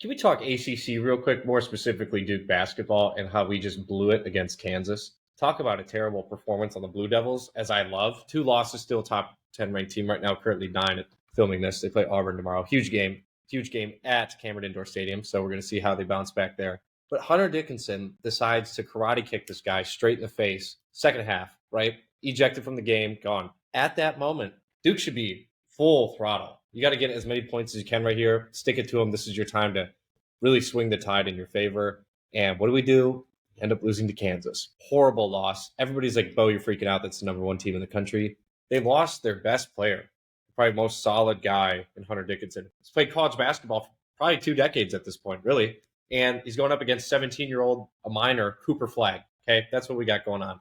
Can we talk ACC real quick, more specifically Duke basketball and how we just blew it against Kansas? Talk about a terrible performance on the Blue Devils, as I love. Two losses, still top 10 ranked team right now, currently 9 at filming this. They play Auburn tomorrow. Huge game at Cameron Indoor Stadium. So we're going to see how they bounce back there. But Hunter Dickinson decides to karate kick this guy straight in the face, second half, right? Ejected from the game, gone. At that moment, Duke should be full throttle. You got to get as many points as you can right here. Stick it to them. This is your time to really swing the tide in your favor. And what do? End up losing to Kansas. Horrible loss. Everybody's like, Bo, you're freaking out. That's the number one team in the country. They lost their best player, probably most solid guy in Hunter Dickinson. He's played college basketball for probably 2 decades at this point, really. And he's going up against 17-year-old, a minor, Cooper Flagg. Okay, that's what we got going on.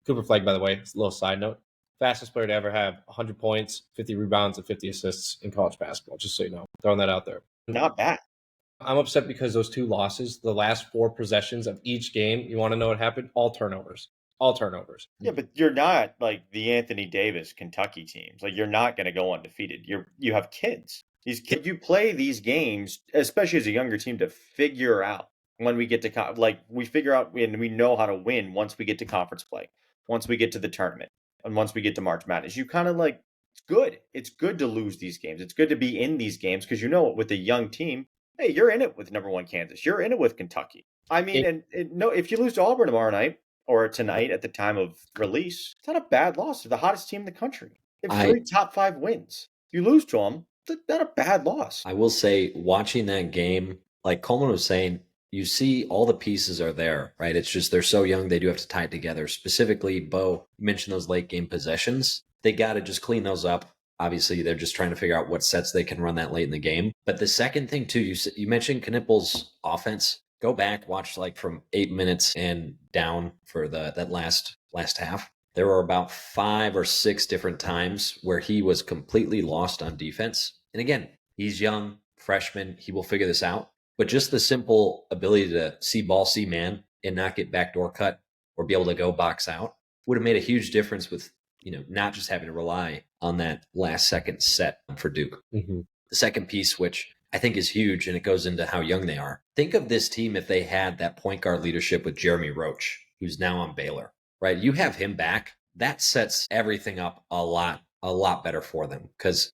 Cooper Flagg, by the way, a little side note, fastest player to ever have 100 points, 50 rebounds, and 50 assists in college basketball, just so you know. Throwing that out there. Not bad. I'm upset because those 2 losses, the last 4 possessions of each game, you want to know what happened? All turnovers. Yeah, but you're not like the Anthony Davis Kentucky teams. Like, you're not going to go undefeated. You have kids. These kids, you play these games, especially as a younger team, to figure out when we get to we figure out and we know how to win once we get to conference play, once we get to the tournament, and once we get to March Madness. You kind of like it's good. It's good to lose these games. It's good to be in these games because you know with a young team, hey, you're in it with number 1 Kansas. You're in it with Kentucky. I mean, no, if you lose to Auburn tomorrow night or tonight at the time of release, it's not a bad loss. They're the hottest team in the country. They have 3 top 5 wins. You lose to them, it's not a bad loss. I will say, watching that game, like Coleman was saying, you see all the pieces are there, right? It's just they're so young, they do have to tie it together. Specifically, Bo, you mentioned those late game possessions. They got to just clean those up. Obviously, they're just trying to figure out what sets they can run that late in the game. But the second thing, too, you mentioned Knueppel's offense. Go back, watch like from 8 minutes and down for that last half. There were about 5 or 6 different times where he was completely lost on defense. And again, he's young, freshman. He will figure this out. But just the simple ability to see ball, see man, and not get backdoor cut or be able to go box out would have made a huge difference with, not just having to rely on that last second set for Duke. Mm-hmm. The second piece, which I think is huge, and it goes into how young they are. Think of this team if they had that point guard leadership with Jeremy Roach, who's now on Baylor, right? You have him back. That sets everything up a lot better for them because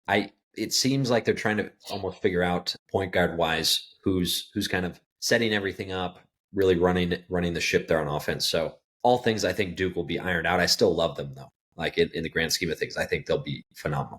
it seems like they're trying to almost figure out point guard wise who's kind of setting everything up, really running the ship there on offense. So all things I think Duke will be ironed out. I still love them though. Like in the grand scheme of things, I think they'll be phenomenal.